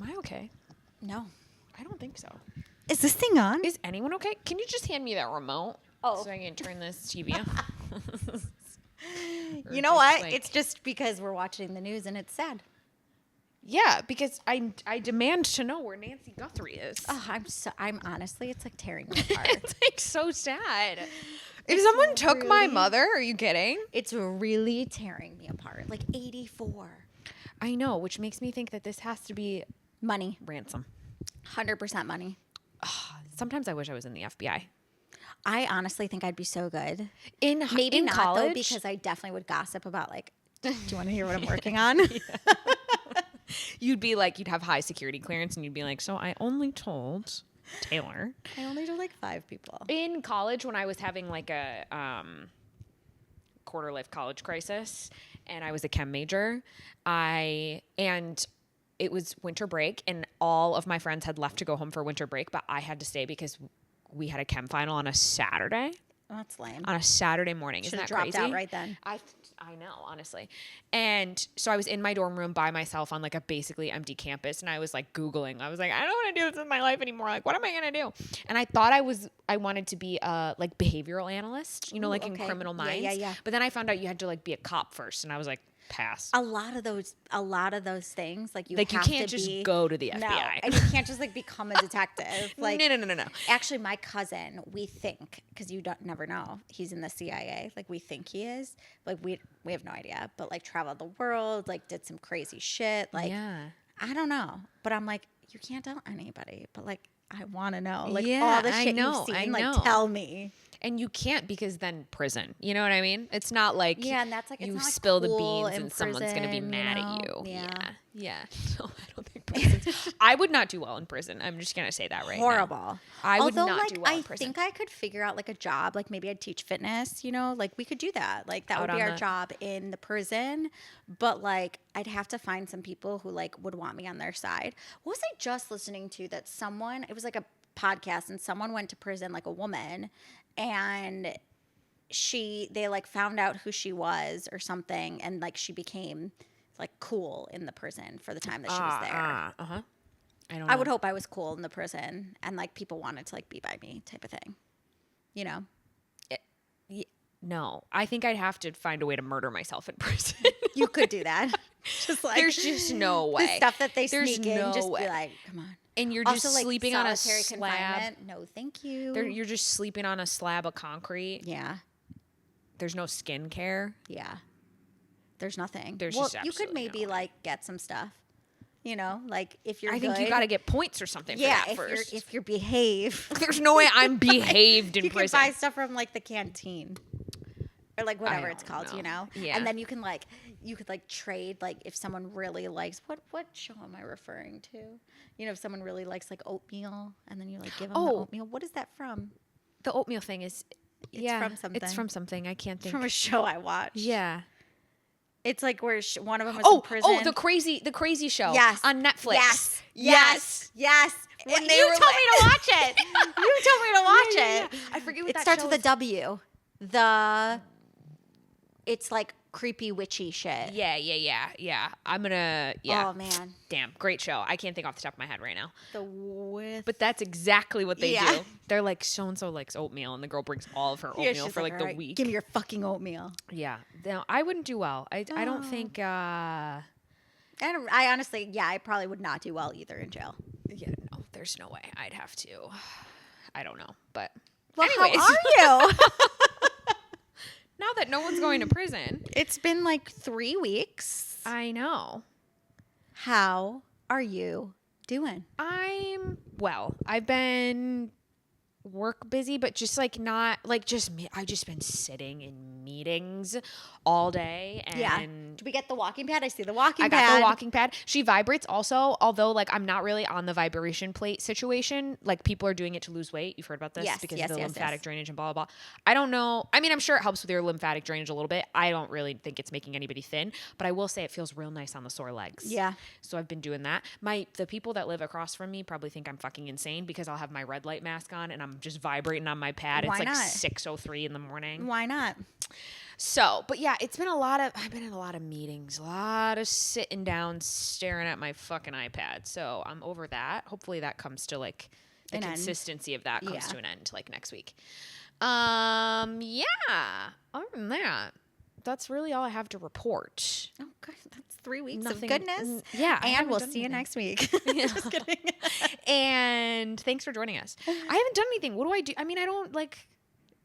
I okay? No. I don't think so. Is this thing on? Is anyone okay? Can you just hand me that remote? Oh. So I can turn this TV off? You know what? It's just because we're watching the news and it's sad. Yeah, because I demand to know where Nancy Guthrie is. Oh, I'm honestly, it's like tearing me apart. It's like so sad. If someone took my mother, are you kidding? It's really tearing me apart. Like 84. I know, which makes me think that this has to be Money. ransom. 100% money. Sometimes I wish I was in the FBI. I honestly think I'd be so good. Maybe not college, though, because I definitely would gossip about like, do you want to hear what I'm working on? you'd be like, you'd have high security clearance, and you'd be like, so I only told Taylor. I only told like 5 people. In college, when I was having like a quarter life college crisis, and I was a chem major, and it was winter break, and all of my friends had left to go home for winter break, but I had to stay because we had a chem final on a Saturday. Oh, that's lame. On a Saturday morning. Should Isn't have that dropped crazy? out right then. I know, honestly. And so I was in my dorm room by myself on like a basically empty campus, and I was like Googling. I was like, I don't want to do this in my life anymore. Like, what am I going to do? And I thought I wanted to be a like behavioral analyst, you know, like in Criminal Minds. Yeah. But then I found out you had to like be a cop first, and I was like, pass. A lot of those things, like you can't just go to the FBI. No, and you can't just like become a detective. Like no. Actually, my cousin, we think, because you don't never know, he's in the CIA. Like we think he is. Like we have no idea. But like traveled the world, like did some crazy shit. Like I don't know. But I'm like, you can't tell anybody. But like I want to know. Like all the shit you've seen. Like tell me. And you can't, because then prison. You know what I mean? It's not like and that's like you it's not spill like the cool beans and someone's going to be mad at you. Yeah. No, I don't think prison. I would not do well in prison. I'm just going to say that right Horrible. now. I would not do well in prison. I think I could figure out like a job. Like maybe I'd teach fitness, you know, like we could do that. Like that would be our job in the prison. But like I'd have to find some people who like would want me on their side. What was I just listening to that someone, it was like a podcast, and someone went to prison, like a woman, and they like found out who she was or something, and like she became like cool in the prison for the time that she was there. I would hope I was cool in the prison, and like people wanted to like be by me type of thing, you know. No, I think I'd have to find a way to murder myself in prison. You could do that. Just like there's just no way. The stuff that they sneak in, just be like, come on. And you're also, just sleeping like, on a slab. No, thank you. You're just sleeping on a slab of concrete. Yeah. There's no skincare. Yeah. There's nothing. There's well, just you could maybe like get some stuff. You know, like if you're I think you got to get points or something for that first. If you're behave. There's no way I'm behaved in prison. You can buy stuff from like the canteen. Or like whatever it's called, you know? Yeah. And then you could trade, like if someone really likes, what show am I referring to? You know, if someone really likes like oatmeal, and then you like give them the oatmeal. What is that from? The oatmeal thing is, it's from something. It's from something. I can't think. From a show I watched. Yeah. It's like where one of them was in prison. Oh, the crazy show. Yes. On Netflix. Yes. And you told me to watch it. You told me to watch it. I forget what it that starts show with is. a W. It's like creepy witchy shit. Yeah. I'm gonna. Yeah. Oh man. Damn, great show. I can't think off the top of my head right now. But that's exactly what they do. They're like, so and so likes oatmeal, and the girl brings all of her oatmeal for like the week. Give me your fucking oatmeal. Yeah. No, I wouldn't do well. I don't think. I honestly, I probably would not do well either in jail. Yeah. No, there's no way. I'd have to. I don't know, but. Well, anyways. how are you? Now that no one's going to prison. It's been like 3 weeks. I know. How are you doing? I've been work busy, but just like not like just me. I just been sitting in meetings all day. And do we get the walking pad? I see the walking pad. I got the walking pad. She vibrates also, although like I'm not really on the vibration plate situation. Like people are doing it to lose weight. You've heard about this because of the lymphatic drainage and blah, blah, blah. I don't know. I mean, I'm sure it helps with your lymphatic drainage a little bit. I don't really think it's making anybody thin, but I will say it feels real nice on the sore legs. Yeah. So I've been doing that. The people that live across from me probably think I'm fucking insane because I'll have my red light mask on and I'm just vibrating on my pad. Why it's like not? 6:03 in the morning. Why not? So, but yeah, I've been in a lot of meetings, a lot of sitting down, staring at my fucking iPad. So I'm over that. Hopefully that comes to like the consistency of that comes to an end like next week. Yeah. Other than that, that's really all I have to report. Oh, good. That's 3 weeks of goodness. Yeah. And we'll see you next week. Just kidding. And thanks for joining us. I haven't done anything. What do I do? I mean, I don't like,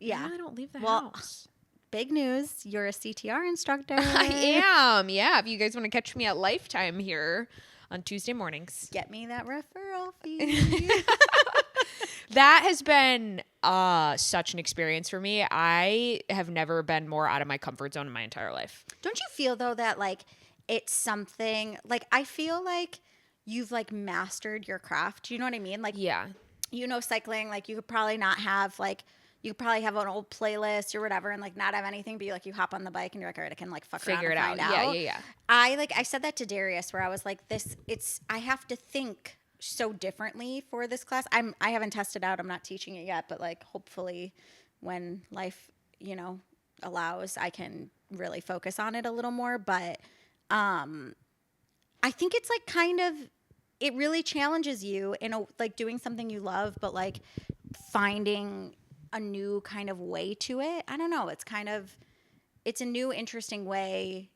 I don't leave the house. Big news. You're a CTR instructor. I am. Yeah. If you guys want to catch me at Lifetime here on Tuesday mornings. Get me that referral fee. That has been such an experience for me. I have never been more out of my comfort zone in my entire life. Don't you feel, though, that, like, it's something, like, I feel like you've, like, mastered your craft. Do you know what I mean? Like, yeah. You know, cycling, like, you could probably not have, like, you could probably have an old playlist or whatever and, like, not have anything, but you, like, you hop on the bike and you're like, all right, I can, like, figure it out. Yeah. I said that to Darius where I was like, I have to think so differently for this class. I haven't tested out. I'm not teaching it yet, but like hopefully when life, you know, allows, I can really focus on it a little more. But I think it's like kind of, it really challenges you in a, like doing something you love, but like finding a new kind of way to it. I don't know. It's a new, interesting way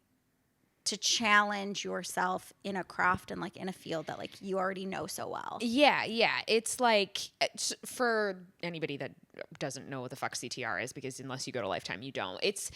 to challenge yourself in a craft and like in a field that like you already know so well. Yeah. It's like, for anybody that doesn't know what the fuck CTR is, because unless you go to Lifetime, you don't. It's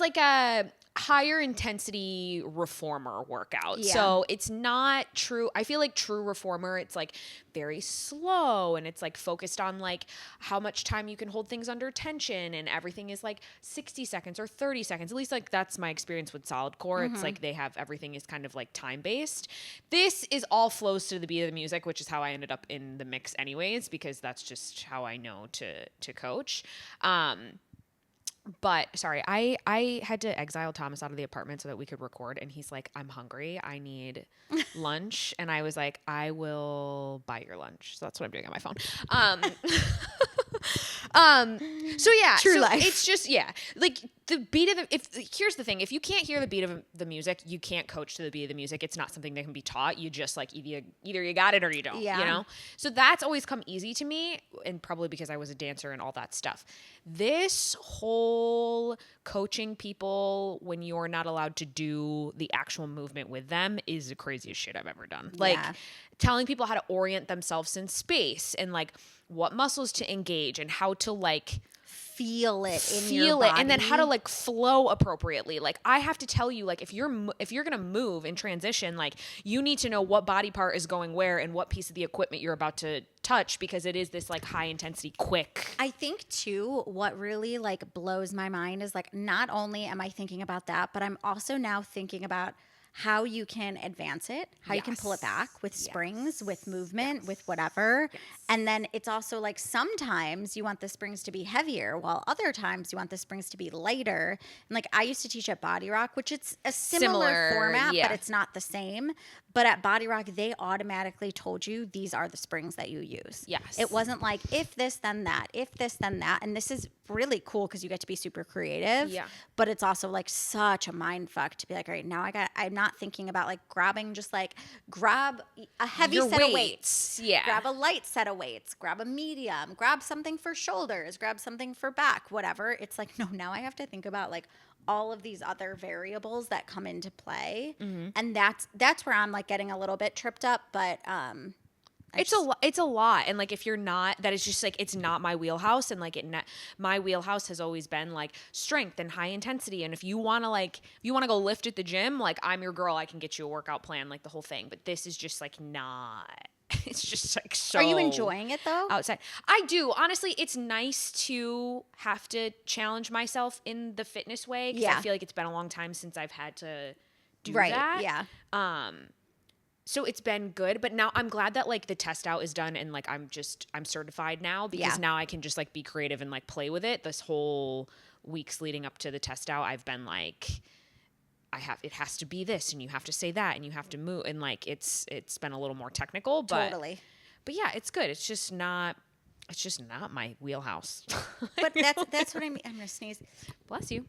like a higher intensity reformer workout. Yeah. So it's not true. I feel like true reformer, it's like very slow and it's like focused on like how much time you can hold things under tension, and everything is like 60 seconds or 30 seconds. At least like that's my experience with solid core. Mm-hmm. It's like they have everything is kind of like time based. This is all flows to the beat of the music, which is how I ended up in the mix anyways, because that's just how I know to coach. But sorry, I had to exile Thomas out of the apartment so that we could record. And he's like, I'm hungry. I need lunch. And I was like, I will buy your lunch. So that's what I'm doing on my phone. So yeah, True life. It's just, yeah, like the beat of here's the thing. If you can't hear the beat of the music, you can't coach to the beat of the music. It's not something that can be taught. You just like either you got it or you don't, you know? So that's always come easy to me, and probably because I was a dancer and all that stuff. This whole coaching people when you're not allowed to do the actual movement with them is the craziest shit I've ever done. Like telling people how to orient themselves in space and like what muscles to engage and how to like feel it in your body. And then how to like flow appropriately. Like I have to tell you, like if you're going to move in transition, like you need to know what body part is going where and what piece of the equipment you're about to touch, because it is this like high intensity quick. I think too, what really like blows my mind is like, not only am I thinking about that, but I'm also now thinking about how you can advance it, how you can pull it back with springs, with movement, with whatever. And then it's also like sometimes you want the springs to be heavier, while other times you want the springs to be lighter. And like I used to teach at Body Rock, which it's a similar format, but it's not the same. But at Body Rock, they automatically told you these are the springs that you use. Yes. It wasn't like if this, then that, if this, then that. And this is really cool because you get to be super creative. Yeah. But it's also like such a mind fuck to be like, all right, now I'm not thinking about like grabbing, just like grab a heavy set of weights. Yeah. Grab a light set of weights, grab a medium, grab something for shoulders, grab something for back, whatever. It's like, no, now I have to think about like all of these other variables that come into play. Mm-hmm. And that's where I'm like getting a little bit tripped up, but it's a lot. And like if you're not, that is just like it's not my wheelhouse. And like my wheelhouse has always been like strength and high intensity. And if you want to go lift at the gym, like I'm your girl, I can get you a workout plan, like the whole thing. But this is just like not. It's just like so. Are you enjoying it though? Outside, I do. Honestly, it's nice to have to challenge myself in the fitness way, because I feel like it's been a long time since I've had to do that. Yeah. So it's been good, but now I'm glad that like the test out is done and like I'm certified now, because now I can just like be creative and like play with it. This whole weeks leading up to the test out, I've been like, it has to be this and you have to say that and you have to move, and like it's been a little more technical, but but yeah, it's good. It's just not my wheelhouse. But that's what I mean. I'm gonna sneeze. Bless you.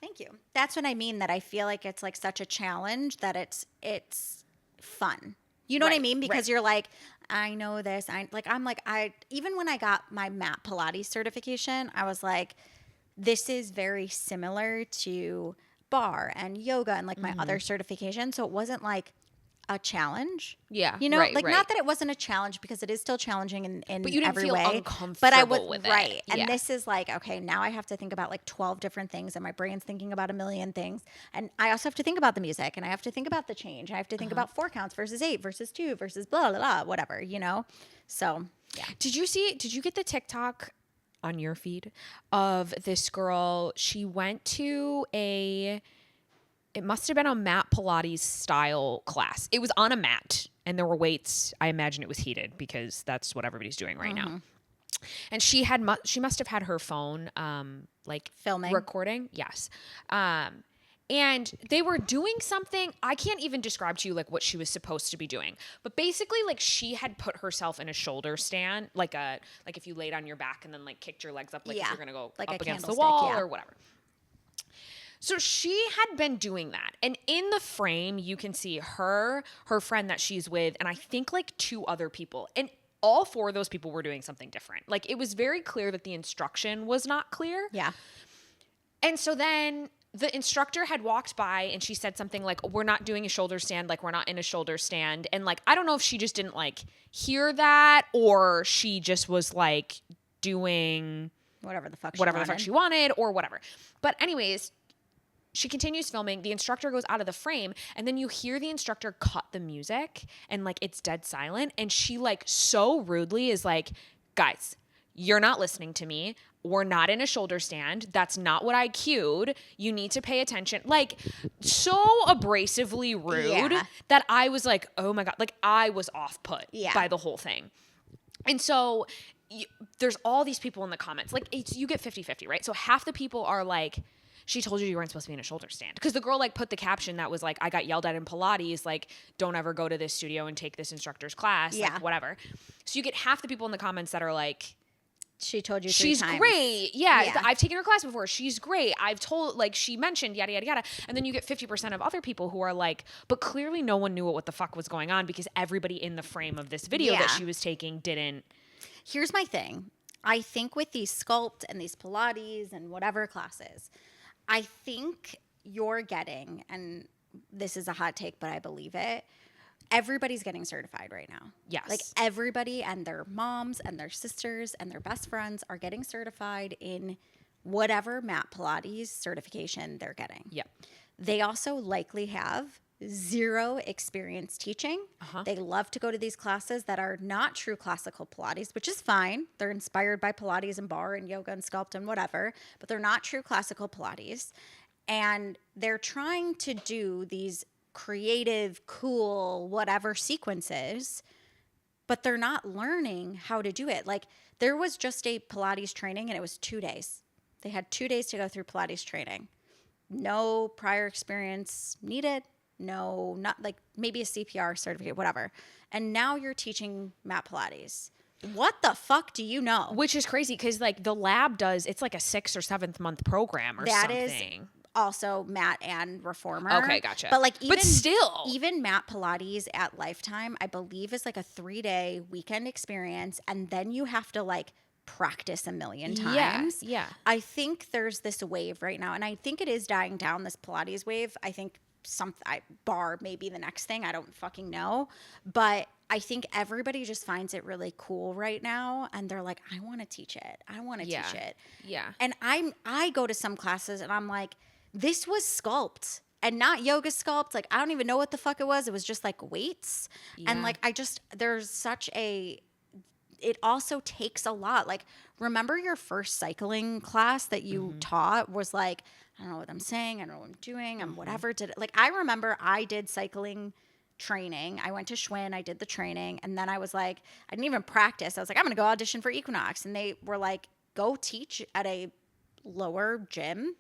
Thank you. That's what I mean, that I feel like it's like such a challenge that it's fun. You know what I mean? Because you're like, I know this. Even when I got my mat Pilates certification, I was like, this is very similar to bar and yoga and like my other certifications. So it wasn't like a challenge. Yeah. You know, not that it wasn't a challenge, because it is still challenging in But you didn't every feel way. uncomfortable But I was with right. it. And Yeah. this is like, okay, now I have to think about like 12 different things, and my brain's thinking about a million things. And I also have to think about the music, and I have to think about the change. I have to think about 4 counts versus 8 versus 2 versus blah, blah, blah, whatever, you know? So, yeah. Did you get the TikTok on your feed of this girl? She went to it must have been a mat Pilates style class. It was on a mat and there were weights. I imagine it was heated because that's what everybody's doing right now. And she must have had her phone like Filming. recording. Yes. And they were doing something. I can't even describe to you like what she was supposed to be doing. But basically, like, she had put herself in a shoulder stand, like if you laid on your back and then like kicked your legs up, like if you're gonna go like up a against the candlestick, wall or whatever. So she had been doing that. And in the frame, you can see her friend that she's with, and I think like 2 other people. And all 4 of those people were doing something different. Like, it was very clear that the instruction was not clear. Yeah. And so then the instructor had walked by and she said something like, we're not doing a shoulder stand. Like, we're not in a shoulder stand. And like, I don't know if she just didn't like hear that, or she just was like doing Whatever the fuck she wanted or whatever. But anyways, she continues filming. The instructor goes out of the frame, and then you hear the instructor cut the music, and like it's dead silent. And she like so rudely is like, guys, you're not listening to me. We're not in a shoulder stand. That's not what I cued. You need to pay attention. Like, so abrasively rude that I was like, oh my God. Like, I was off put by the whole thing. And so there's all these people in the comments. Like, you get 50-50, right? So half the people are like, she told you weren't supposed to be in a shoulder stand. Because the girl like put the caption that was like, I got yelled at in Pilates, like, don't ever go to this studio and take this instructor's class, like whatever. So you get half the people in the comments that are like, she told you 3 she's times. great. Yeah, I've taken her class before. She's great. I've told, like, she mentioned yada, yada, yada. And then you get 50% of other people who are like, but clearly no one knew what the fuck was going on, because everybody in the frame of this video that she was taking didn't. Here's my thing. I think with these Sculpt and these Pilates and whatever classes, I think you're getting, and this is a hot take, but I believe it, everybody's getting certified right now. Yes. Like, everybody and their moms and their sisters and their best friends are getting certified in whatever mat Pilates certification they're getting. Yep. They also likely have 0 experience teaching. They love to go to these classes that are not true classical Pilates, which is fine. They're inspired by Pilates and bar and yoga and Sculpt and whatever, but they're not true classical Pilates. And they're trying to do these creative, cool, whatever sequences, but they're not learning how to do it. Like, there was just a Pilates training and it was 2 days. They had 2 days to go through Pilates training. No prior experience needed. No, not like maybe a CPR certificate, whatever. And now you're teaching mat Pilates. What the fuck do you know? Which is crazy, because like the lab does, it's like a 6th or 7th month program or that something. Is also mat and reformer. Okay, gotcha. But like, even mat Pilates at Lifetime, I believe, is like a 3-day weekend experience, and then you have to like practice a million times. Yeah. I think there's this wave right now, and I think it is dying down, this Pilates wave. I think bar may be the next thing. I don't fucking know. But I think everybody just finds it really cool right now. And they're like, I want to teach it. I want to teach it. Yeah. And I go to some classes and I'm like, this was Sculpt and not yoga Sculpt. Like, I don't even know what the fuck it was. It was just like weights. Yeah. And like, there's such it also takes a lot. Like, remember your first cycling class that you taught was like, I don't know what I'm saying. I don't know what I'm doing. I'm whatever. Like, I remember I did cycling training. I went to Schwinn. I did the training. And then I was like, I didn't even practice. I was like, I'm going to go audition for Equinox. And they were like, go teach at a lower gym.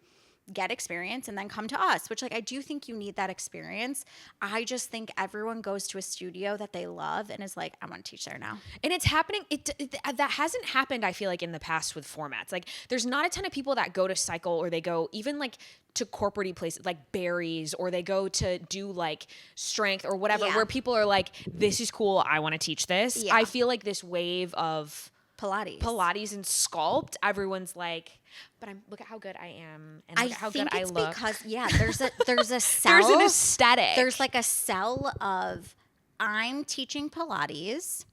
get experience and then come to us, which like I do think you need that experience. I just think everyone goes to a studio that they love and is like, I want to teach there now. And it's happening. That hasn't happened, I feel like, in the past with formats. Like there's not a ton of people that go to Cycle, or they go even like to corporate places like Barry's, or they go to do like strength or whatever, where people are like, this is cool, I want to teach this. I feel like this wave of Pilates and Sculpt, everyone's like, but look at how good I am, and look at how good I look. Because there's a cell. There's an aesthetic. There's like a cell of, I'm teaching Pilates.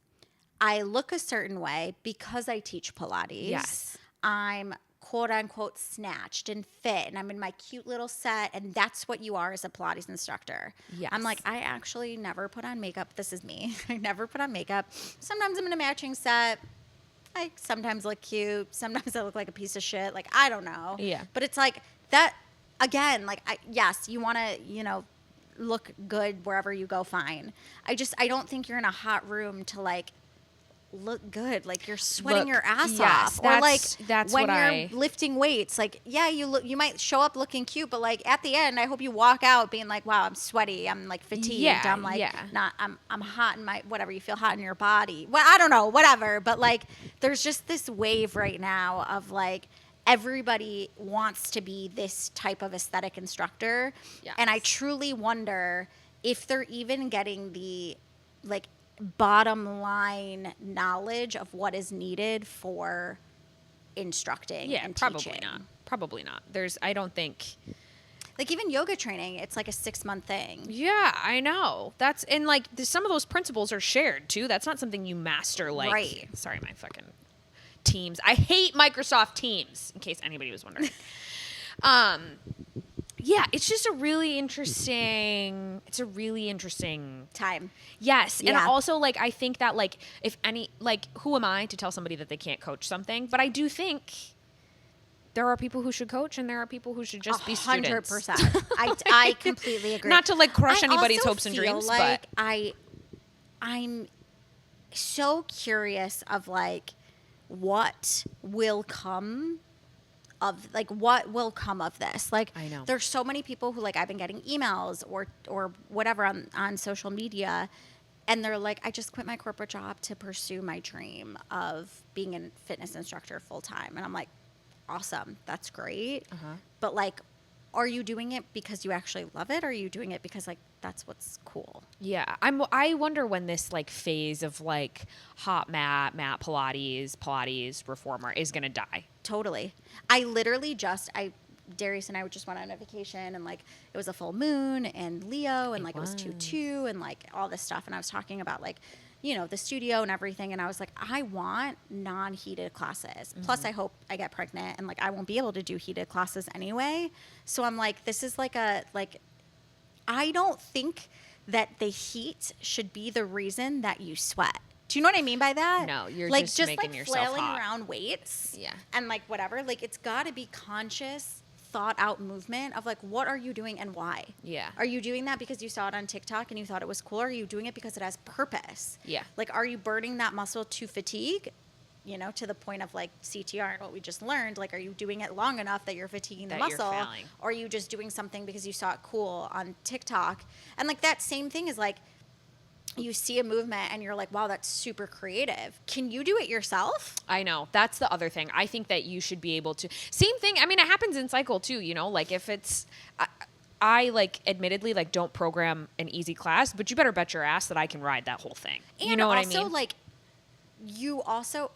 I look a certain way because I teach Pilates. Yes. I'm quote unquote snatched and fit, and I'm in my cute little set, and that's what you are as a Pilates instructor. Yes. I'm like, I actually never put on makeup. This is me. I never put on makeup. Sometimes I'm in a matching set. I sometimes look cute. Sometimes I look like a piece of shit. Like, I don't know. Yeah. But it's like that, again, like, yes, you want to, look good wherever you go, fine. I don't think you're in a hot room to, like, look good. Like, you're sweating your ass off. Or, like, that's when you're lifting weights, like, yeah, you might show up looking cute, but, like, at the end, I hope you walk out being like, wow, I'm sweaty. I'm, like, fatigued. I'm, like, I'm hot in my, whatever, you feel hot in your body. Well, I don't know, whatever. But, like, there's just this wave right now of, like, everybody wants to be this type of aesthetic instructor. Yes. And I truly wonder if they're even getting the, like, bottom line knowledge of what is needed for instructing and teaching. Probably not. I don't think, like, even yoga training, it's like a 6-month thing. Yeah, I know. And like some of those principles are shared too. That's not something you master, like, right. Sorry, my fucking Teams. I hate Microsoft Teams, in case anybody was wondering. Yeah, it's just a really interesting time. Yes. Yeah. And also, like, I think that, like, if any, like, who am I to tell somebody that they can't coach something? But I do think there are people who should coach, and there are people who should just be students. 100%. I completely agree. Not to, like, crush anybody's hopes and dreams, like but I'm so curious of, like, what will come of this. Like, I know there's so many people who, like, I've been getting emails or whatever on social media, and they're like, I just quit my corporate job to pursue my dream of being a fitness instructor full time. And I'm like, awesome, that's great. But, like, are you doing it because you actually love it, or are you doing it because, like, that's what's cool? Yeah. I wonder when this, like, phase of, like, hot mat Pilates reformer is going to die. Totally. I literally Darius and I just went on a vacation, and, like, it was a full moon and Leo, and, like, it was 2/2 and, like, all this stuff. And I was talking about, like, the studio and everything. And I was like, I want non-heated classes. Plus, I hope I get pregnant, and, like, I won't be able to do heated classes anyway. So I'm like, this is like I don't think that the heat should be the reason that you sweat. Do you know what I mean by that? No, you're like, just making like yourself flailing hot around weights. Yeah. And, like, whatever. Like, it's got to be conscious, thought out movement of, like, what are you doing and why? Yeah. Are you doing that because you saw it on TikTok and you thought it was cool? Or are you doing it because it has purpose? Yeah. Like, are you burning that muscle to fatigue? To the point of, like, CTR and what we just learned. Like, are you doing it long enough that you're fatiguing the muscle? Or are you just doing something because you saw it cool on TikTok? And, like, that same thing is, like, you see a movement and you're like, wow, that's super creative. Can you do it yourself? I know. That's the other thing. I think that you should be able to. Same thing. I mean, it happens in Cycle too, like, if it's, I like, admittedly, like, don't program an easy class, but you better bet your ass that I can ride that whole thing. And you know what I mean? Also, like, you also,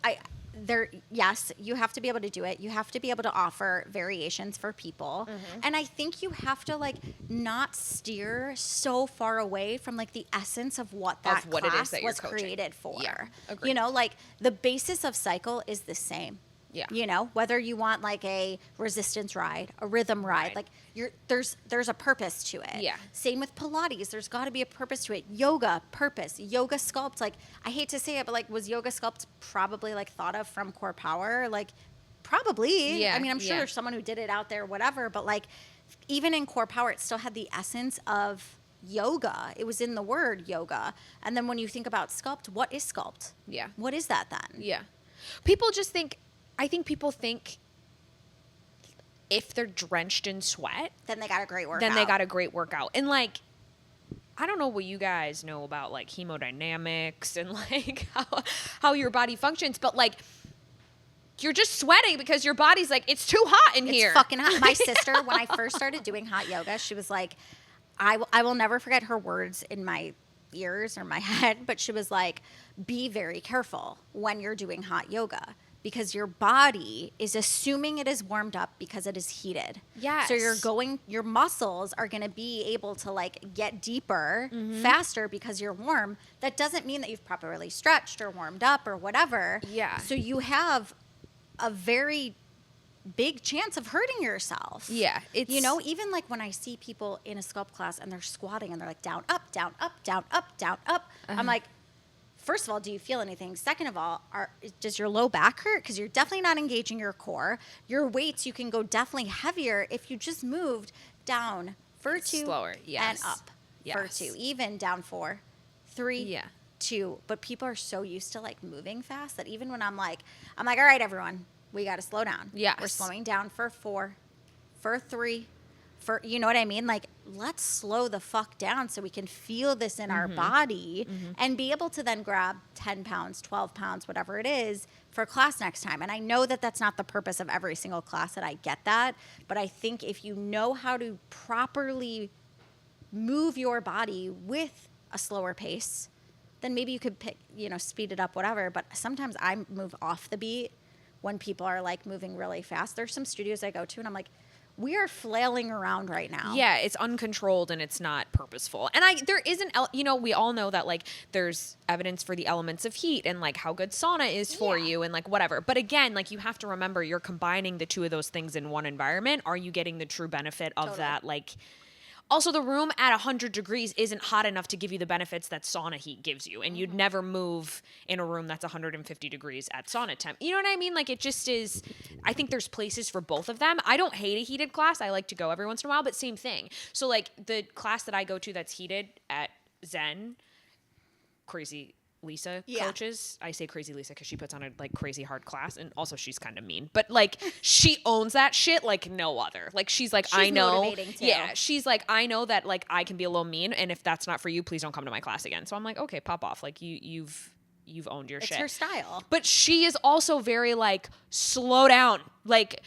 yes, you have to be able to do it. You have to be able to offer variations for people. And I think you have to, like, not steer so far away from, like, the essence of what that class was created for. Yeah, agreed. Like, the basis of Cycle is the same. Yeah. Whether you want, like, a resistance ride, a rhythm ride, like, there's a purpose to it. Yeah. Same with Pilates. There's got to be a purpose to it. Yoga, purpose. Yoga Sculpt, like, I hate to say it, but, like, was Yoga Sculpt probably, like, thought of from Core Power? Like, probably. Yeah. I mean, I'm sure there's someone who did it out there, whatever. But, like, even in Core Power, it still had the essence of yoga. It was in the word yoga. And then when you think about Sculpt, what is Sculpt? Yeah. What is that then? Yeah. People just think, I think people think if they're drenched in sweat, then they got a great workout. And like, I don't know what you guys know about like hemodynamics and like how your body functions, but like you're just sweating because your body's like, it's too hot in here. It's fucking hot. My sister, when I first started doing hot yoga, she was like, I will never forget her words in my ears or my head, but she was like, be very careful when you're doing hot yoga because your body is assuming it is warmed up because it is heated. Yes. So your muscles are going to be able to like get deeper faster because you're warm. That doesn't mean that you've properly stretched or warmed up or whatever. Yeah. So you have a very big chance of hurting yourself. Yeah. You know, even like when I see people in a Sculpt class and they're squatting and they're like down, up, down, up, down, up, down, up. I'm like, first of all, do you feel anything? Second of all, does your low back hurt? Because you're definitely not engaging your core. Your weights, you can go definitely heavier if you just moved down for 2 slower, and up for 2, even down 4, 3, 2. But people are so used to like moving fast that even when I'm like, all right, everyone, we got to slow down. Yes. We're slowing down for 4, for 3, for, you know what I mean? Like, let's slow the fuck down so we can feel this in our body and be able to then grab 10 pounds, 12 pounds, whatever it is for class next time. And I know that that's not the purpose of every single class, and I get that. But I think if you know how to properly move your body with a slower pace, then maybe you could pick, speed it up, whatever. But sometimes I move off the beat when people are like moving really fast. There's some studios I go to and I'm like, we are flailing around right now. Yeah, it's uncontrolled and it's not purposeful. And there isn't, we all know that like there's evidence for the elements of heat and like how good sauna is for you and like whatever. But again, like you have to remember you're combining the two of those things in one environment. Are you getting the true benefit of that? Like, also, the room at 100 degrees isn't hot enough to give you the benefits that sauna heat gives you. And you'd never move in a room that's 150 degrees at sauna temp. You know what I mean? Like, it just is, I think there's places for both of them. I don't hate a heated class. I like to go every once in a while, but same thing. So, like, the class that I go to that's heated at Zen, Crazy Lisa coaches. I say Crazy Lisa because she puts on a like crazy hard class, and also she's kind of mean, but like she owns that shit like no other. Like she's like, I know, she's like, I know that like I can be a little mean, and if that's not for you, please don't come to my class again. So I'm like, okay, pop off. Like you've owned your shit. It's her style. But she is also very like slow down, like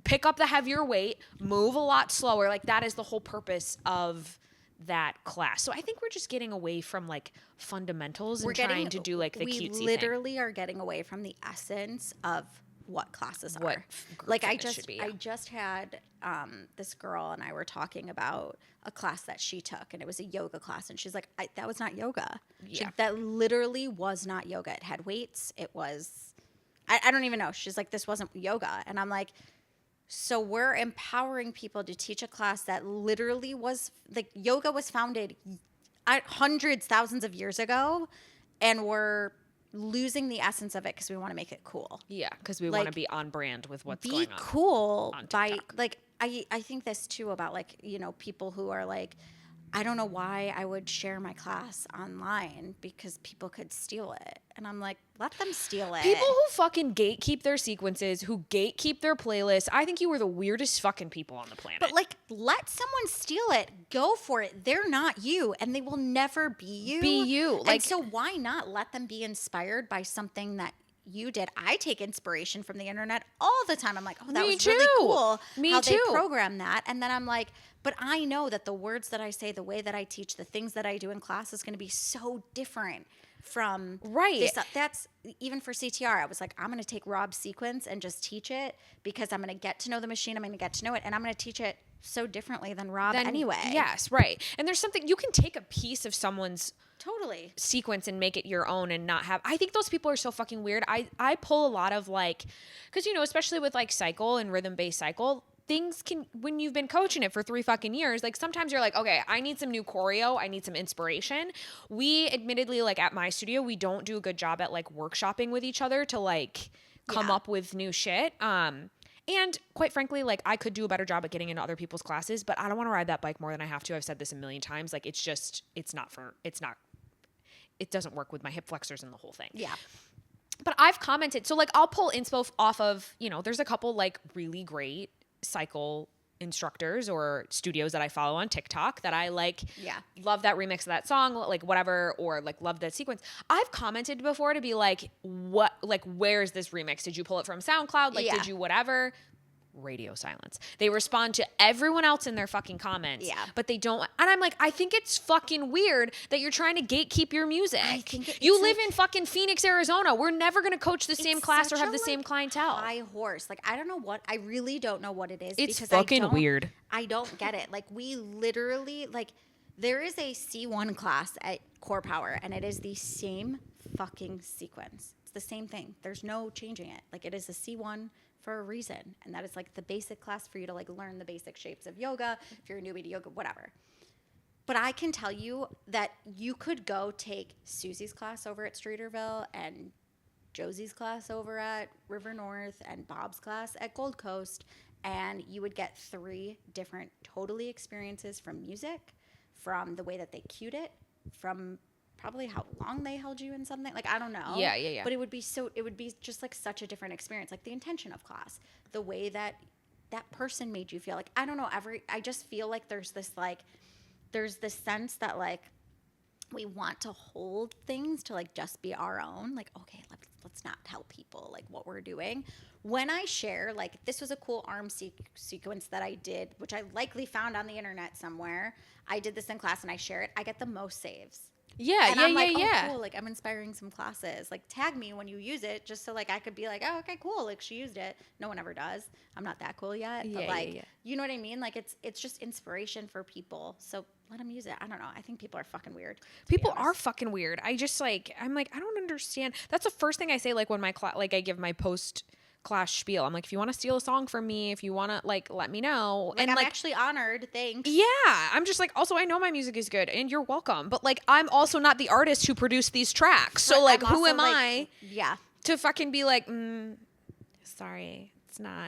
pick up the heavier weight, move a lot slower. Like that is the whole purpose of that class. So I think we're just getting away from like fundamentals and trying to do like the cutesy thing. We literally are getting away from the essence of what classes are. Like I just had this girl and I were talking about a class that she took, and it was a yoga class, and she's like, that was not yoga. That literally was not yoga. It had weights. It was, I don't even know. She's like, this wasn't yoga. And I'm like, so we're empowering people to teach a class that literally was like yoga was founded hundreds, thousands of years ago, and we're losing the essence of it because we want to make it cool. Yeah, because we want to be on brand with what's going on. Be cool by like I think this too about like people who are like, I don't know why I would share my class online because people could steal it. And I'm like, let them steal it. People who fucking gatekeep their sequences, who gatekeep their playlists, I think you are the weirdest fucking people on the planet. But like, let someone steal it. Go for it. They're not you, and they will never be you. Like, and so why not let them be inspired by something that you did? I take inspiration from the internet all the time. I'm like, oh, that was really cool. How they program that. And then I'm like, but I know that the words that I say, the way that I teach, the things that I do in class is going to be so different from this. That's even for CTR. I was like, I'm going to take Rob's sequence and just teach it because I'm going to get to know the machine. I'm going to get to know it, and I'm going to teach it so differently than Rob anyway. Yes, right. And there's something, you can take a piece of someone's sequence and make it your own and not have, I think those people are so fucking weird. I pull a lot of like, because especially with like cycle and rhythm-based cycle, things can, when you've been coaching it for 3 fucking years, like sometimes you're like, okay, I need some new choreo. I need some inspiration. We admittedly, like at my studio, we don't do a good job at like workshopping with each other to like come up with new shit. And quite frankly, like I could do a better job at getting into other people's classes, but I don't want to ride that bike more than I have to. I've said this a million times. Like it doesn't work with my hip flexors and the whole thing. Yeah. But I've commented. So like I'll pull inspo off of, there's a couple like really great cycle instructors or studios that I follow on TikTok that I like, Yeah. love that remix of that song, like whatever, or like love that sequence. I've commented before to be like, what, like, where's this remix? Did you pull it from SoundCloud? Like, Yeah. did you whatever? Radio silence. They respond to everyone else in their fucking comments, Yeah. but they don't. And I'm like, I think it's fucking weird that you're trying to gatekeep your music. I think you live in fucking Phoenix, Arizona. We're never going to coach the same class or have the same clientele. High horse. Like, I don't know what, I really don't know what it is. It's because fucking weird. I don't get it. Like, we literally, like, there is a C1 class at Core Power, and it is the same fucking sequence. It's the same thing. There's no changing it. Like, it is a C1 for a reason. And that is like the basic class for you to like learn the basic shapes of yoga. If you're a newbie to yoga, whatever. But I can tell you that you could go take Susie's class over at Streeterville and Josie's class over at River North and Bob's class at Gold Coast, and you would get 3 different totally experiences from music, from the way that they cued it, from probably how long they held you in something. Like, I don't know. Yeah. But it would be just like such a different experience. Like the intention of class, the way that that person made you feel. Like, I don't know, I just feel like there's this sense that like we want to hold things to like just be our own. Like, okay, let's not tell people like what we're doing. When I share, like, this was a cool arm sequence that I did, which I likely found on the internet somewhere. I did this in class and I share it. I get the most saves. Yeah, and I'm like, yeah. Oh, cool. Like, I'm inspiring some classes. Like, tag me when you use it, just so like I could be like, oh, okay, cool. Like, she used it. No one ever does. I'm not that cool yet. But like, you know what I mean? Like, it's just inspiration for people. So let them use it. I don't know. I think people are fucking weird. People are fucking weird. I just like, I'm like, I don't understand. That's the first thing I say. Like when my like I give my post class spiel. I'm like, if you want to steal a song from me, if you want to like, let me know. Like, and I'm like, actually honored. Thanks. Yeah. I'm just like, also, I know my music is good and you're welcome. But like, I'm also not the artist who produced these tracks. So like, who am I to fucking be like, sorry, it's not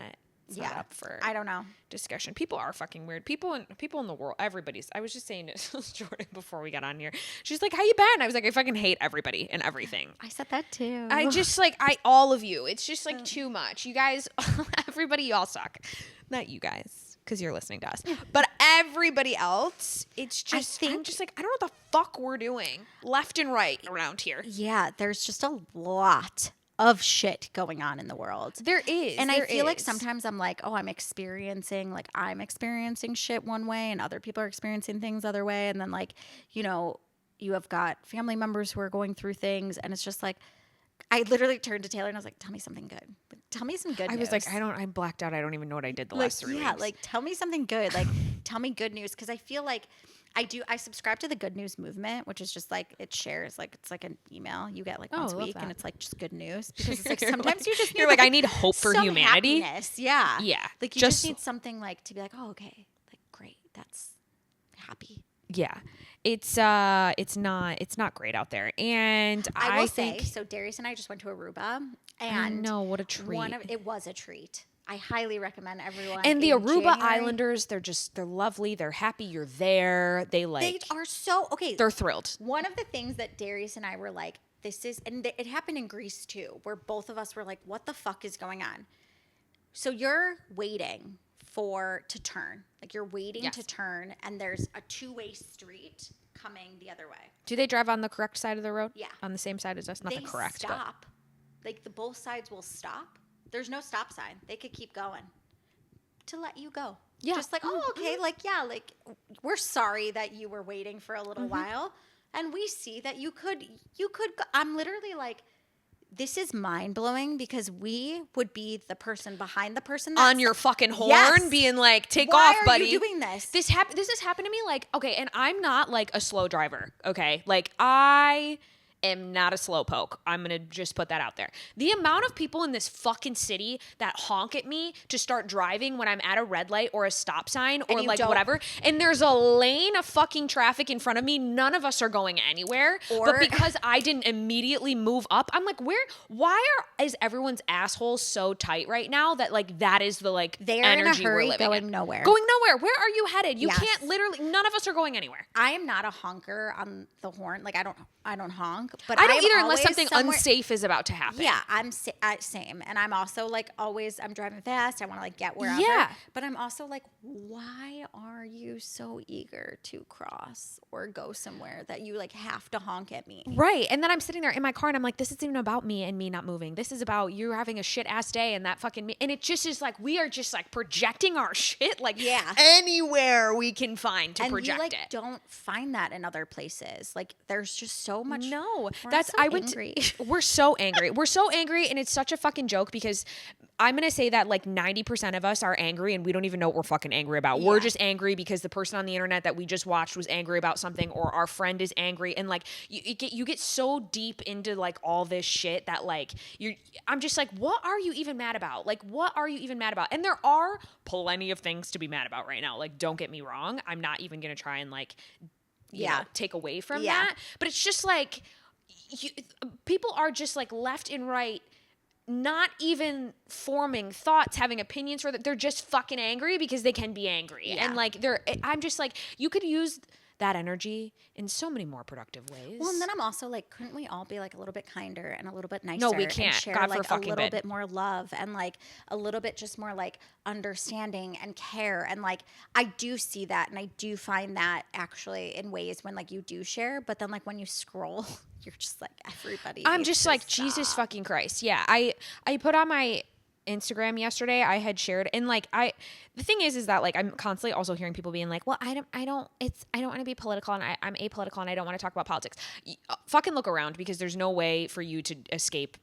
up for I don't know discussion. People are fucking weird. People in the world, everybody's. I was just saying to Jordan before we got on here. She's like, how you been? I was like, I fucking hate everybody and everything. I said that too. I just like, all of you. It's just like too much. You guys, everybody, y'all suck. Not you guys, because you're listening to us. But everybody else, it's just, I'm just like, I don't know what the fuck we're doing left and right around here. Yeah, there's just a lot of shit going on in the world. There is. And I feel like sometimes I'm like, oh, I'm experiencing shit one way and other people are experiencing things other way. And then like, you know, you have got family members who are going through things. And it's just like, I literally turned to Taylor and I was like, tell me something good. Like, tell me some good news. I was like, I'm blacked out. I don't even know what I did the last 3 weeks. Yeah, like tell me something good. Like tell me good news. Cause I feel like I subscribe to the good news movement, which is just like, it shares, like, it's like an email you get like once a week and it's like just good news. Because it's like sometimes you just need, you're like, I need hope for humanity. Happiness. Yeah. Yeah. Like you just need something like to be like, oh, okay. Like, great. That's happy. Yeah. It's not great out there. And I will say, so Darius and I just went to Aruba and no, what a treat. It was a treat. I highly recommend everyone. And the Aruba Islanders, they're lovely. They're happy you're there. They are so, okay. They're thrilled. One of the things that Darius and I were like, and it happened in Greece too, where both of us were like, what the fuck is going on? So you're waiting to turn. Like you're waiting to turn and there's a 2-way street coming the other way. Do they drive on the correct side of the road? Yeah. On the same side as us? Not the correct. They stop. Like both sides will stop. There's no stop sign. They could keep going to let you go. Yeah. Just like, oh, okay. Like, yeah, like we're sorry that you were waiting for a little while. And we see that you could go. I'm literally like, this is mind blowing because we would be the person behind the person that's on your fucking horn being like, take off, buddy. Why are you doing this? This has happened to me like, okay, and I'm not like a slow driver, okay? Like I am not a slowpoke. I'm going to just put that out there. The amount of people in this fucking city that honk at me to start driving when I'm at a red light or a stop sign or like whatever, and there's a lane of fucking traffic in front of me, none of us are going anywhere. But because I didn't immediately move up, I'm like, is everyone's asshole so tight right now that like that is the like they're energy in a hurry, we're living going in. nowhere. Going nowhere. Where are you headed? You can't literally, none of us are going anywhere. I am not a honker on the horn. Like I don't honk. but I don't I'm either unless always something somewhere- unsafe is about to happen. Yeah, same. And I'm also like always, I'm driving fast. I want to like get wherever. Yeah. But I'm also like, why are you so eager to cross or go somewhere that you like have to honk at me? Right. And then I'm sitting there in my car and I'm like, this isn't even about me and me not moving. This is about you having a shit ass day and that fucking me. And it just is like, we are just like projecting our shit like anywhere we can find to and project you like it. don't find that in other places. Like there's just so much. No, We're that's also I went. angry. We're so angry. We're so angry, and it's such a fucking joke because I'm gonna say that like 90% of us are angry, and we don't even know what we're fucking angry about. We're just angry because the person on the internet that we just watched was angry about something, or our friend is angry, and like you get so deep into like all this shit that like I'm just like, what are you even mad about? Like, what are you even mad about? And there are plenty of things to be mad about right now. Like, don't get me wrong. I'm not even gonna try and like. You know, take away from that. But it's just like people are just like left and right, not even forming thoughts, having opinions for that. They're just fucking angry because they can be angry. Yeah. And like I'm just like, you could use that energy in so many more productive ways. Well, and then I'm also like, couldn't we all be like a little bit kinder and a little bit nicer? No, we can't. And share God like a fucking little bid. bit more love and like a little bit just more like understanding and care. And like I do see that, and I do find that actually in ways when like you do share, but then like when you scroll, you're just like everybody. I'm needs just to like Jesus stop. fucking Christ. Yeah, I put on my Instagram yesterday. I had shared, and like the thing is that like I'm constantly also hearing people being like, well, I don't want to be political, and I'm apolitical, and I don't want to talk about politics. Fucking look around, because there's no way for you to escape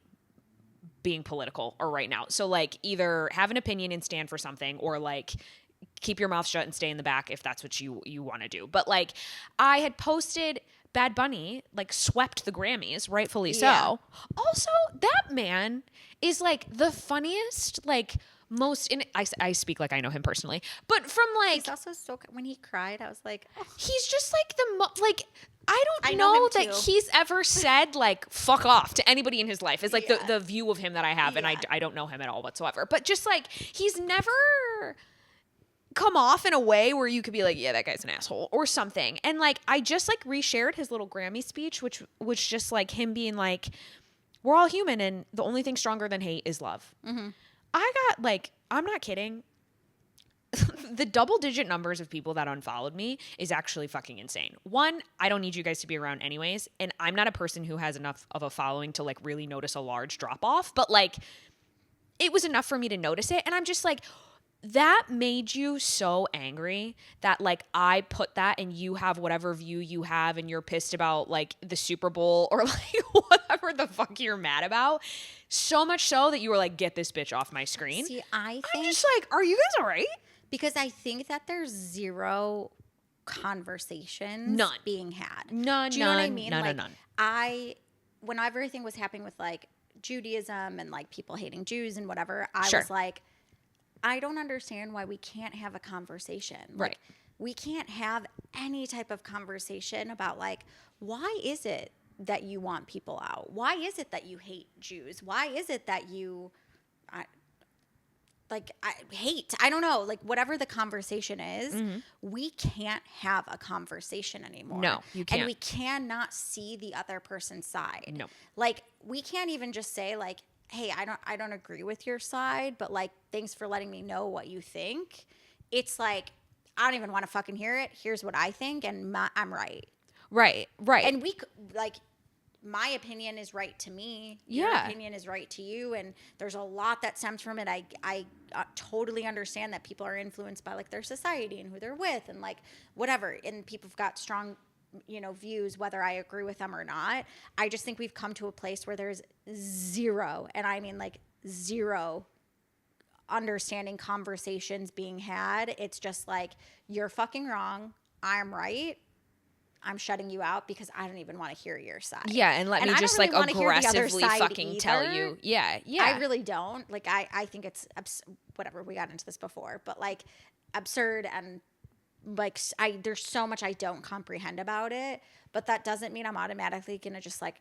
being political or right now. So like either have an opinion and stand for something, or like keep your mouth shut and stay in the back if that's what you want to do. But like I had posted Bad Bunny like swept the Grammys, rightfully so. Yeah. Also, that man is like the funniest, like most I speak like I know him personally, but from like He's also so when he cried, I was like, oh. he's just like like I don't I know know him that too. he's ever said like fuck off to anybody in his life. It's like Yeah. the view of him that I have, and I don't know him at all whatsoever. But just like he's never come off in a way where you could be like, yeah, that guy's an asshole or something. And like I just like reshared his little Grammy speech, which was just like him being like, we're all human, and the only thing stronger than hate is love. Mm-hmm. I got like, I'm not kidding. The double-digit numbers of people that unfollowed me is actually fucking insane. One, I don't need you guys to be around anyways, and I'm not a person who has enough of a following to like really notice a large drop-off, but like it was enough for me to notice it, and I'm just like, that made you so angry that like I put that, and you have whatever view you have, and you're pissed about like the Super Bowl or like whatever the fuck you're mad about. So much so that you were like, get this bitch off my screen. See, I'm just like, are you guys all right? because I think that there's zero conversations being had. None. Do you know what I mean? None. Like, when everything was happening with like Judaism and like people hating Jews and whatever, I was like, I don't understand why we can't have a conversation. Right. Like, we can't have any type of conversation about like, why is it that you want people out? Why is it that you hate Jews? Why is it that you hate? I don't know. Like, whatever the conversation is, we can't have a conversation anymore. No, you can't. And we cannot see the other person's side. No. Like, we can't even just say like, hey, I don't agree with your side, but like, thanks for letting me know what you think. It's like, I don't even want to fucking hear it. Here's what I think, and I'm right. Right. And we like, my opinion is right to me. Your opinion is right to you, and there's a lot that stems from it. I totally understand that people are influenced by like their society and who they're with, and like whatever. And people have got strong, views, whether I agree with them or not. I just think we've come to a place where there's zero, and I mean like zero, understanding conversations being had. It's just like, you're fucking wrong, I'm right, I'm shutting you out because I don't even want to hear your side. Yeah, and let me just really like aggressively fucking either. tell you. Yeah. I really don't. Like, I think it's whatever, we got into this before, but like absurd, and like there's so much I don't comprehend about it, but that doesn't mean I'm automatically going to just like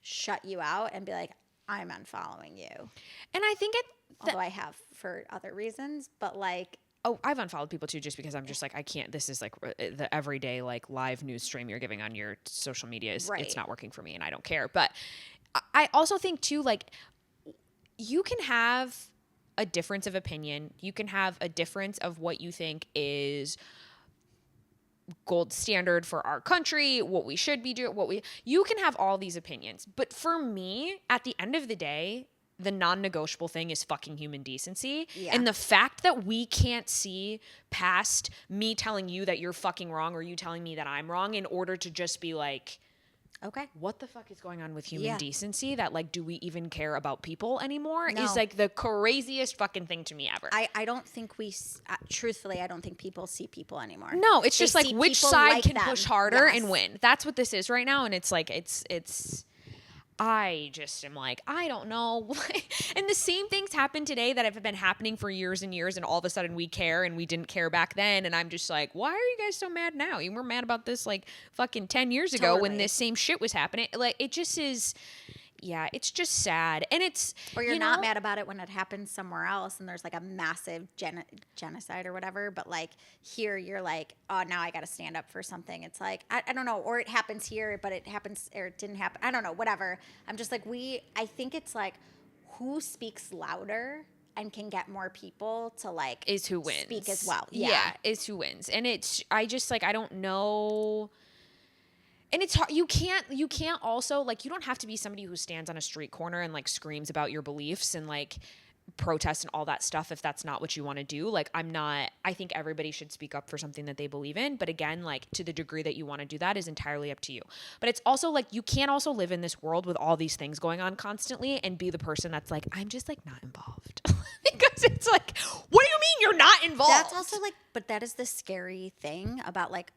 shut you out and be like, I'm unfollowing you. And I think although I have for other reasons, but like, I've unfollowed people too, just because I'm just like, I can't, this is like the everyday like live news stream you're giving on your social media is, it's not working for me and I don't care. But I also think too, like, you can have a difference of opinion. You can have a difference of what you think is gold standard for our country, what we should be doing, you can have all these opinions. But for me, at the end of the day, the non-negotiable thing is fucking human decency. Yeah. And the fact that we can't see past me telling you that you're fucking wrong or you telling me that I'm wrong in order to just be like, okay, what the fuck is going on with human decency? That like, do we even care about people anymore? Is like the craziest fucking thing to me ever. I don't think truthfully, I don't think people see people anymore. No, it's just like which side can push harder and win. That's what this is right now. And it's like, I just am like, I don't know. And the same things happen today that have been happening for years and years. And all of a sudden we care and we didn't care back then. And I'm just like, why are you guys so mad now? You were mad about this like fucking 10 years ago when this same shit was happening. Like, it just is, yeah, it's just sad. And it's, or you're not mad about it when it happens somewhere else and there's like a massive genocide or whatever. But like here you're like, oh, now I got to stand up for something. It's like, I don't know. Or it happens here, but it happens or it didn't happen. I don't know, whatever. I'm just like, I think it's like who speaks louder and can get more people to like is who wins. Speak as well. Yeah, is who wins. And it's, I just like, I don't know. And it's hard. You can't also like, you don't have to be somebody who stands on a street corner and like screams about your beliefs and like protest and all that stuff if that's not what you want to do. Like, I think everybody should speak up for something that they believe in. But again, like to the degree that you want to do that is entirely up to you. But it's also like, you can't also live in this world with all these things going on constantly and be the person that's like, I'm just like not involved. Because it's like, what do you mean you're not involved? That's also like, but that is the scary thing about like,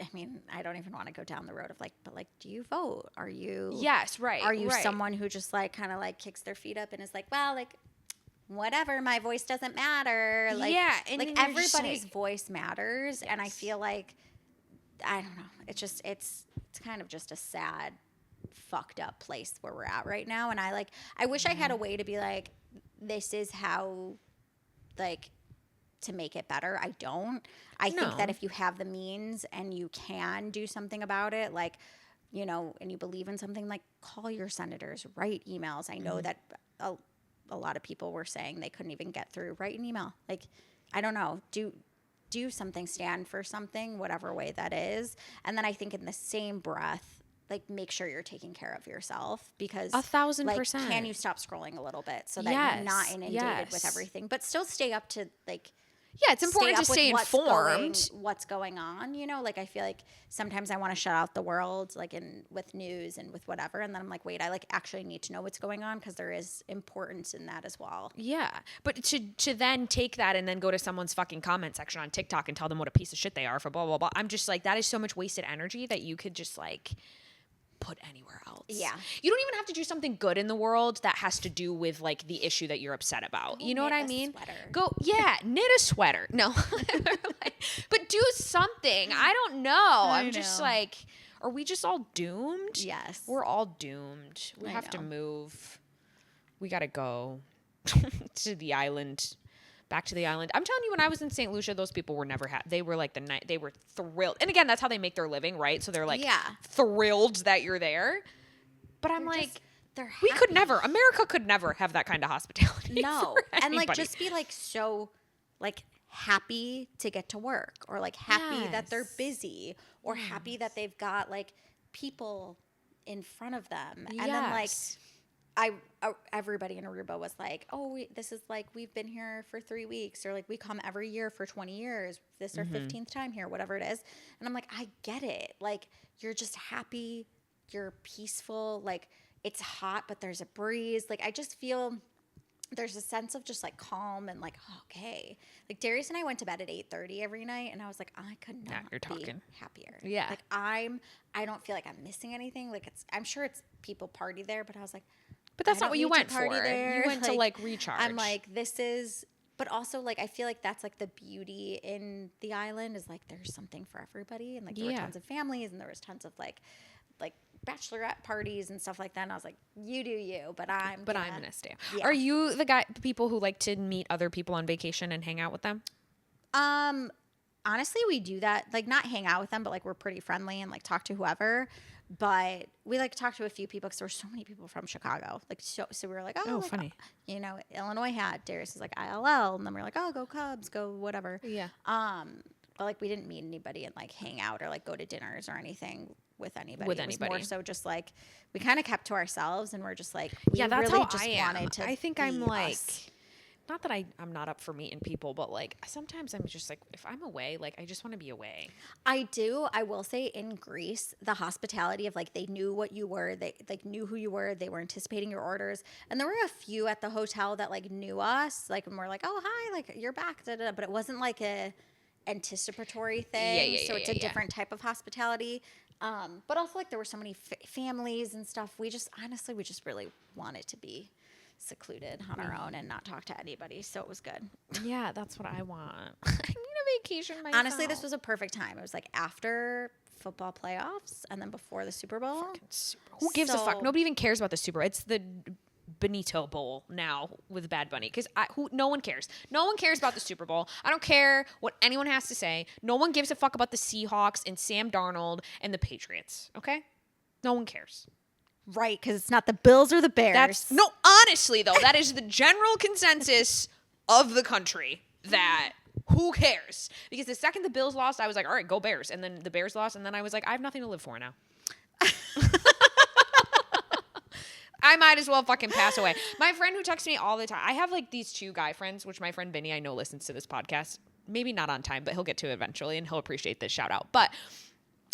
I mean, I don't even want to go down the road of like, but like, do you vote? Are you? Yes, right. Are you someone who just like kind of like kicks their feet up and is like, well, like, whatever, my voice doesn't matter. Like, yeah, and like everybody's voice matters, and I feel like, I don't know, it's kind of just a sad, fucked up place where we're at right now, and I wish I had a way to be like, this is how, like, to make it better. I don't. I think that if you have the means and you can do something about it, like, you know, and you believe in something, like call your senators, write emails. I know that a lot of people were saying they couldn't even get through. Write an email. Like, I don't know. Do something, stand for something, whatever way that is. And then I think in the same breath, like, make sure you're taking care of yourself, because 1,000%. Like, can you stop scrolling a little bit so that you're not inundated with everything, but still stay up to like. Yeah, it's important to stay informed. What's going on, you know? Like, I feel like sometimes I want to shut out the world, like with news and with whatever, and then I'm like, wait, I like actually need to know what's going on, because there is importance in that as well. Yeah, but to then take that and then go to someone's fucking comment section on TikTok and tell them what a piece of shit they are for blah blah blah. I'm just like, that is so much wasted energy that you could just like put anywhere else. Yeah. You don't even have to do something good in the world that has to do with like the issue that you're upset about. You know what I mean? Knit a sweater. No. But do something. I don't know. I'm just like, are we just all doomed? Yes. We're all doomed. We have to move. We got to go to the island. Back to the island. I'm telling you, when I was in St. Lucia, those people were never happy. They were like they were thrilled. And again, that's how they make their living, right? So they're like thrilled that you're there. But I'm like, America could never have that kind of hospitality. No. And like, just be like so like happy to get to work, or like happy that they're busy, or happy that they've got like people in front of them. And then like, everybody in Aruba was like, oh, this is like, we've been here for 3 weeks, or like, we come every year for 20 years. This is our 15th time here, whatever it is. And I'm like, I get it. Like, you're just happy. You're peaceful. Like, it's hot, but there's a breeze. Like, I just feel there's a sense of just like calm and like, okay. Like, Darius and I went to bed at 8:30 every night, and I was like, I could not be happier. Yeah. Like, I don't feel like I'm missing anything. Like, I'm sure it's people party there, but I was like, but that's not what you went for. There. You went to like recharge. I'm like, but also like, I feel like that's like the beauty in the island, is like, there's something for everybody. And like, there were tons of families, and there was tons of like bachelorette parties and stuff like that. And I was like, you do you, but I'm going to stay. Yeah. Are you the people who like to meet other people on vacation and hang out with them? Honestly, we do that. Like, not hang out with them, but like we're pretty friendly and like talk to whoever. But we like talk to a few people because there were so many people from Chicago. Like, so we were like, oh, like, funny. You know, Illinois had Darius is like ILL, and then we're like, oh, go Cubs, go whatever. Yeah. But like we didn't meet anybody and like hang out or like go to dinners or anything with anybody. It was more so just like we kind of kept to ourselves and we're just like that's really how just I am. wanted to. I think I'm like. Us. Not that I'm not up for meeting people, but like sometimes I'm just like, if I'm away, like I just want to be away. I will say in Greece, the hospitality of like they knew what you were, they like knew who you were, they were anticipating your orders. And there were a few at the hotel that like knew us, like and were like, oh hi, like you're back, da, da, da. But it wasn't like a anticipatory thing. So it's a different type of hospitality. But also like there were so many families and stuff. We just really wanted to be secluded on our own and not talk to anybody, so it was good. Yeah, that's what I want. I need a vacation myself. Honestly, this was a perfect time. It was like after football playoffs and then before the Super Bowl. Who gives a fuck? Nobody even cares about the Super Bowl. It's the Benito Bowl now with Bad Bunny because no one cares. No one cares about the Super Bowl. I don't care what anyone has to say. No one gives a fuck about the Seahawks and Sam Darnold and the Patriots. Okay, no one cares. Right, because it's not the Bills or the Bears. Honestly, though, that is the general consensus of the country that who cares? Because the second the Bills lost, I was like, all right, go Bears. And then the Bears lost, and then I was like, I have nothing to live for now. I might as well fucking pass away. My friend who texts me all the time, I have like these two guy friends, which my friend Vinny I know listens to this podcast. Maybe not on time, but he'll get to it eventually, and he'll appreciate this shout out. But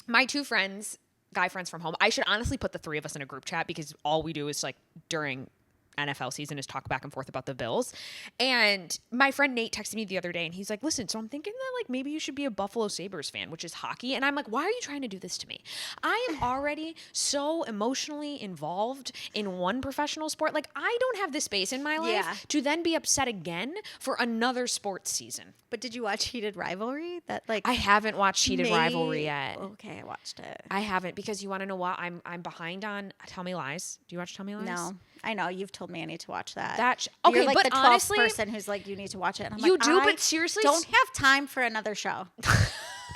my two friends, guy friends from home, I should honestly put the three of us in a group chat because all we do is like during NFL season is talk back and forth about the Bills. And my friend Nate texted me the other day and he's like, listen, so I'm thinking that like maybe you should be a Buffalo Sabres fan, which is hockey. And I'm like, why are you trying to do this to me? I am already so emotionally involved in one professional sport. Like I don't have the space in my life to then be upset again for another sports season. But did you watch Heated Rivalry? That like I haven't watched Heated Rivalry yet. Okay, I watched it. I haven't because you want to know what? I'm behind on Tell Me Lies. Do you watch Tell Me Lies? No. I know you've told me I need to watch that. Okay, You're like but the 12th honestly, person who's like you need to watch it. And I'm you like, do, but seriously, don't have time for another show.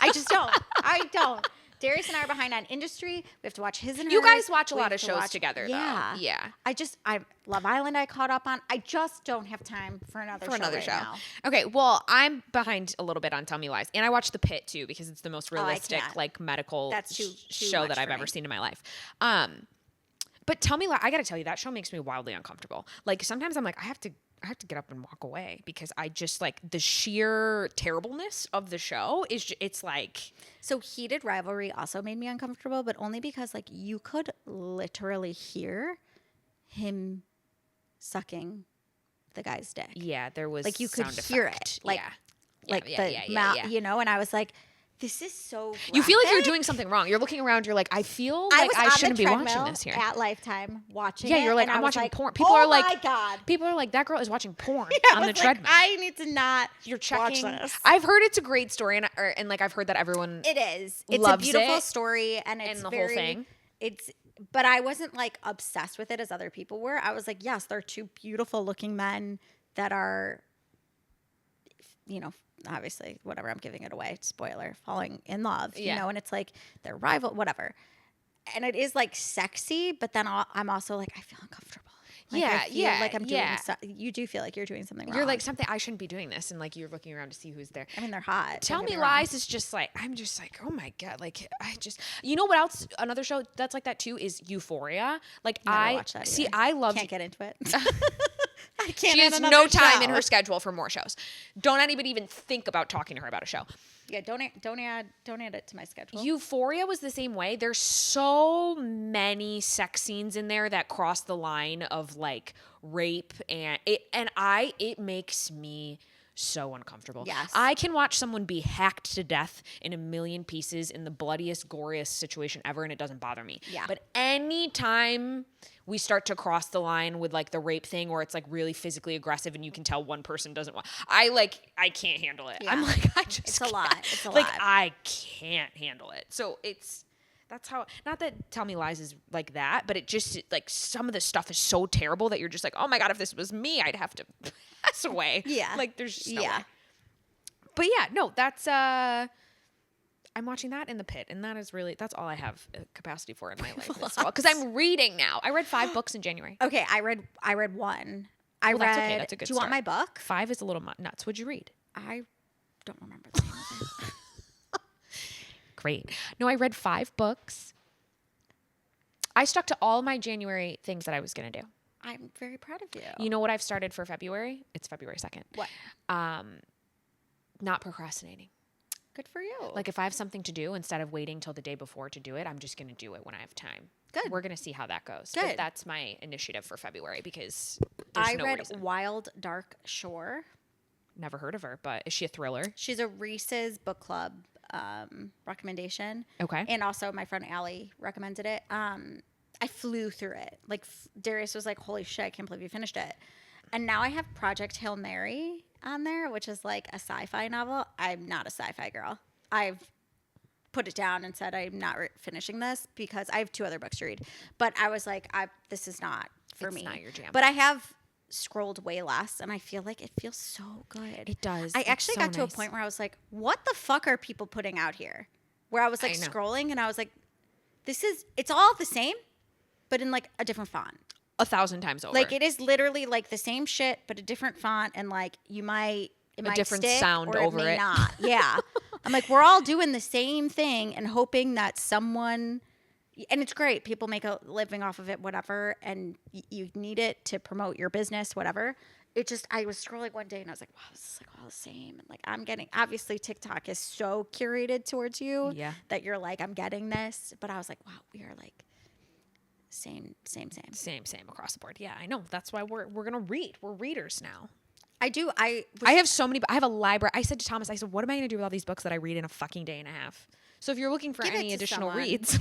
I just don't. I don't. Darius and I are behind on Industry. We have to watch his and hers. You guys watch a lot of shows together, though. Yeah. I Love Island I caught up on. I just don't have time for another show. Now. Okay, well, I'm behind a little bit on Tell Me Lies. And I watched The Pit, too, because it's the most realistic, like, medical show that I've ever seen in my life. But Tell Me Lies, I got to tell you, that show makes me wildly uncomfortable. Like, sometimes I'm like, I have to get up and walk away because I just like the sheer terribleness of the show it's like. So Heated Rivalry also made me uncomfortable, but only because like you could literally hear him sucking the guy's dick. Yeah, there was like you could hear it. Like you know, and I was like, this is so graphic. You feel like you're doing something wrong. You're looking around. You're like, I feel like I shouldn't be watching this here. At Lifetime watching you're like, I'm watching porn. People are like, oh my God. People are like, that girl is watching porn on the treadmill. I need to not You're checking. watch this. I've heard it's a great story. And like, I've heard that everyone It is. It's a beautiful story. And it's the whole thing. But I wasn't like obsessed with it as other people were. I was like, yes, they're two beautiful looking men that are, you know, obviously, whatever, I'm giving it away. Spoiler, falling in love, you know, and it's like their rival, whatever. And it is like sexy, but then I'm also like, I feel uncomfortable. Like, I feel like I'm doing you do feel like you're doing something wrong. You're like, something, I shouldn't be doing this. And like, you're looking around to see who's there. I mean, they're hot. Tell Me Lies is just like, I'm just like, oh my God. Like, you know what else? Another show that's like that too is Euphoria. Like, I love. Can't get into it. I can't. She has no time in her schedule for more shows. Don't anybody even think about talking to her about a show. Yeah, don't add it to my schedule. Euphoria was the same way. There's so many sex scenes in there that cross the line of like rape and it makes me so uncomfortable. Yes. I can watch someone be hacked to death in a million pieces in the bloodiest, goriest situation ever, and it doesn't bother me. Yeah. But anytime we start to cross the line with like the rape thing where it's like really physically aggressive and you can tell one person doesn't want, I can't handle it. Yeah. I'm like, it's a lot. It's a lot. Like, I can't handle it. So that's how, not that Tell Me Lies is like that, but it just, like, some of the stuff is so terrible that you're just like, oh my God, if this was me, I'd have to pass away. Yeah. Like, there's just no way. But yeah, no, that's I'm watching that in the pit, and that's all I have capacity for in my life as well. Because I'm reading now. I read 5 books in January. Okay, I read one. That's okay. That's a good Do you want my book? 5 is a little nuts. What'd you read? I don't remember the name of it. Great. No, I read 5 books. I stuck to all my January things that I was going to do. I'm very proud of you. You know what I've started for February? It's February 2nd. What? Not procrastinating. Good for you. Like if I have something to do, instead of waiting till the day before to do it, I'm just going to do it when I have time. Good. We're going to see how that goes. Good. But that's my initiative for February because there's no read reason. Wild Dark Shore. Never heard of her, but is she a thriller? She's a Reese's book club recommendation. Okay. And also my friend Allie recommended it. I flew through it. Like Darius was like, holy shit, I can't believe you finished it. And now I have Project Hail Mary on there, which is like a sci-fi novel. I'm not a sci-fi girl. I've put it down and said I'm not finishing this because I have 2 other books to read. But I was like, this is not for me. It's not your jam. But I have scrolled way less, and I feel like it feels so good. It does. I actually got to a point where I was like, what the fuck are people putting out here? Where I was like scrolling, and I was like, it's all the same, but in like a different font. 1,000 times over. Like it is literally like the same shit, but a different font, and like it might different stick, sound or over it. May it. not. Yeah. I'm like, we're all doing the same thing and hoping that someone, and it's great. People make a living off of it, whatever, and you need it to promote your business, whatever. It just, I was scrolling one day and I was like, wow, this is like all the same. And like, I'm getting, obviously TikTok is so curated towards you that you're like, I'm getting this. But I was like, wow, we are like same across the board. Yeah, I know. That's why we're going to read. We're readers now. I do. I have so many. I have a library. I said to Thomas, I said, what am I going to do with all these books that I read in a fucking day and a half? So if you're looking for any additional reads,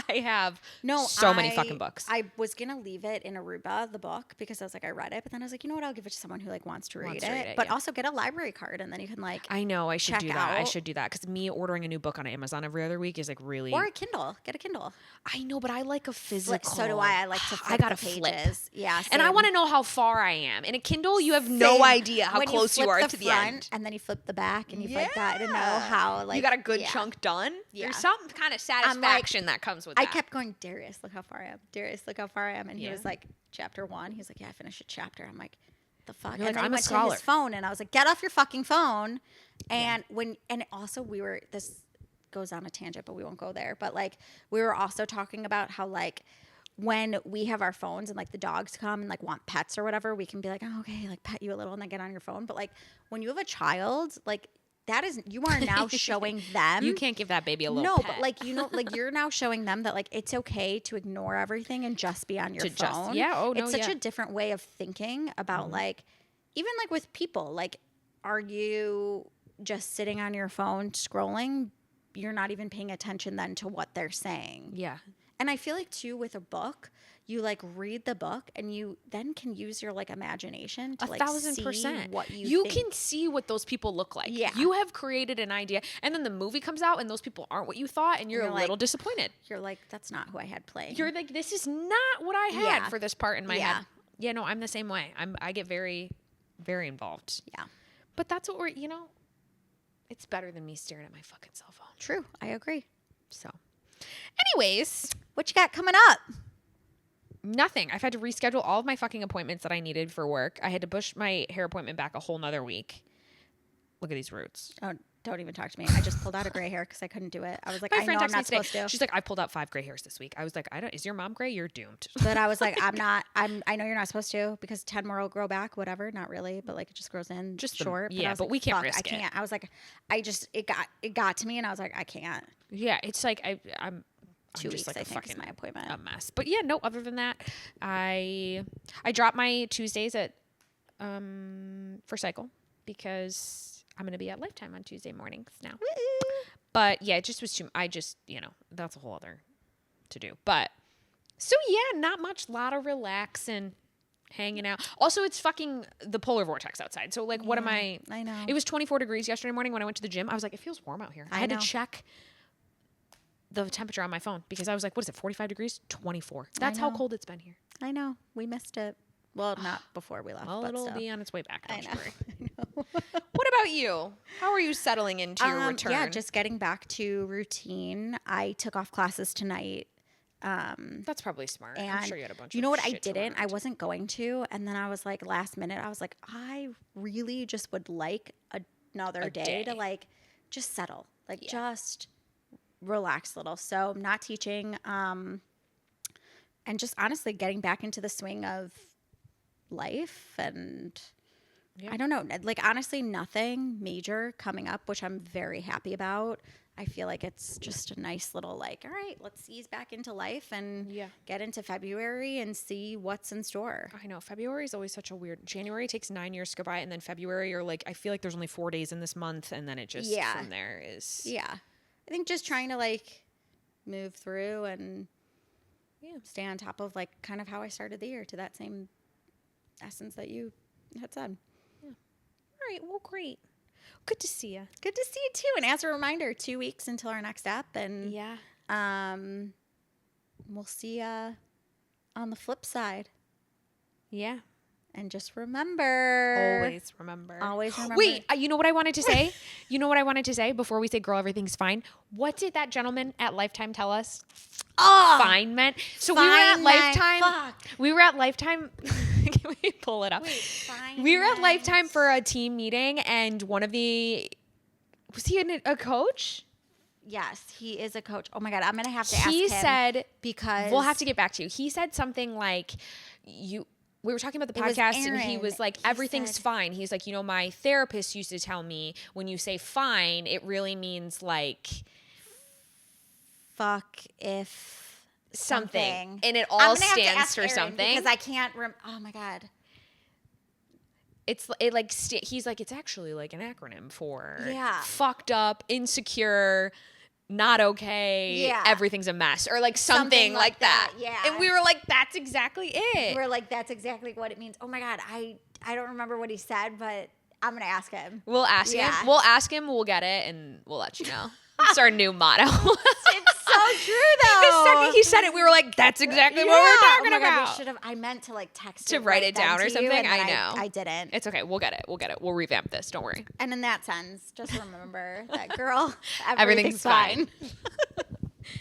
I have so many fucking books. I was going to leave it in Aruba, the book, because I was like, I read it. But then I was like, you know what? I'll give it to someone who like wants to read it. But also get a library card, and then you can like I know. I should do that. out. I should do that. Because me ordering a new book on Amazon every other week is like really. Or a Kindle. Get a Kindle. I know, but I like a physical. So do I. I like to flip the pages. Flip. Yeah. Same. And I want to know how far I am. In a Kindle, you have no idea how close you are to the end. And then you flip the back, and you've like got to know how like you got a good chunk done. Yeah. There's some kind of satisfaction that comes with that. I kept going, Darius, look how far I am. Darius, look how far I am. And he was like, chapter 1. He was like, yeah, I finished a chapter. I'm like, the fuck? You're and like, then I'm he went a scholar. to his phone, and I was like, get off your fucking phone. And and also this goes on a tangent, but we won't go there. But like, we were also talking about how like, when we have our phones and like the dogs come and like want pets or whatever, we can be like, oh, okay, like pet you a little and then get on your phone. But like when you have a child, like that is, you are now showing them. You can't give that baby a little pet. But like, you know, like you're now showing them that like it's okay to ignore everything and just be on your phone. It's such a different way of thinking about like, even like with people, like, are you just sitting on your phone scrolling? You're not even paying attention then to what they're saying. Yeah. And I feel like too with a book, you like read the book and you then can use your like imagination to like 1,000%. see what you can see what those people look like. Yeah. You have created an idea, and then the movie comes out and those people aren't what you thought, and you're a little disappointed. You're like, that's not who I had playing. You're like, this is not what I had for this part in my head. Yeah, no, I'm the same way. I get very, very involved. Yeah. But that's what it's better than me staring at my fucking cell phone. True. I agree. So, anyways, what you got coming up? Nothing. I've had to reschedule all of my fucking appointments that I needed for work. I had to push my hair appointment back a whole nother week. Look at these roots. Oh, don't even talk to me. I just pulled out a gray hair because I couldn't do it. I was like, I know I'm not supposed to. She's like, I pulled out 5 gray hairs this week. I was like, is your mom gray? You're doomed. But I was like, I know you're not supposed to because 10 more will grow back, whatever. Not really, but like it just grows in just short. But we can't risk it. I can't. I was like, it got to me and I was like, I can't. Yeah. It's like, I'm 2 weeks, like I think, is my appointment. A mess. But yeah, no, other than that, I dropped my Tuesdays at for cycle because I'm going to be at Lifetime on Tuesday mornings now. But yeah, it just was that's a whole other to do. But so yeah, not much, lot of relaxing, hanging out. Also, it's fucking the polar vortex outside. So like, what am I know. It was 24 degrees yesterday morning when I went to the gym. I was like, it feels warm out here. I had to check the temperature on my phone because I was like, what is it, 45 degrees? 24. That's how cold it's been here. I know. We missed it. Well, not before we left. Well, but it'll still. be on its way back. Don't you worry. I know. What about you? How are you settling into your return? Yeah, just getting back to routine. I took off classes tonight. That's probably smart. I'm And sure you had a bunch of you know what? I shit to didn't. I learn. wasn't going to. And then I was like, last minute, I was like, I really just would like another day to like just settle, like just relax a little. So I'm not teaching. And just honestly getting back into the swing of life. And I don't know, like honestly, nothing major coming up, which I'm very happy about. I feel like it's just a nice little like, all right, let's ease back into life and get into February and see what's in store. I know. February is always such a weird. January takes 9 years to go by, and then February, or like, I feel like there's only 4 days in this month, and then it just from there is. Yeah. I think just trying to like move through and stay on top of like kind of how I started the year to that same essence that you had said. Yeah. All right. Well, great. Good to see you. Good to see you too. And as a reminder, 2 weeks until our next step. And we'll see you on the flip side. Yeah. And just remember. Always remember. Always remember. Wait, you know what I wanted to say? You know what I wanted to say before we say, girl, everything's fine? What did that gentleman at Lifetime tell us? Oh, fine meant. So fine we were at meant, Lifetime. fuck. We were at Lifetime. Can we pull it up? Wait, fine we were at meant. Lifetime for a team meeting, and one of the, was he a coach? Yes, he is a coach. Oh my God, I'm going to have to ask him. He said, because we'll have to get back to you. He said something like, we were talking about the It was podcast and he Aaron. was like, He everything's said- fine. He's like, my therapist used to tell me when you say fine, it really means like fuck if something. And it I'm all gonna have to stands ask for Aaron something. because I can't oh my God. He's like, it's actually like an acronym for Yeah. fucked up, insecure, not okay, Yeah. everything's a mess, or like something like that. Yeah. And we were like, that's exactly it. We're like, that's exactly what it means. Oh my God, I don't remember what he said, but I'm going to ask him. We'll ask Yeah. him. We'll ask him. We'll get it, and we'll let you know. It's our new motto. It's so true though. The second he said it, we were like, that's exactly what we're talking oh my God, about. I meant to like text To it write right it down then or to you, something? and I then know. I didn't. It's okay. We'll get it. We'll revamp this. Don't worry. And in that sense, just remember that girl, Everything's fine.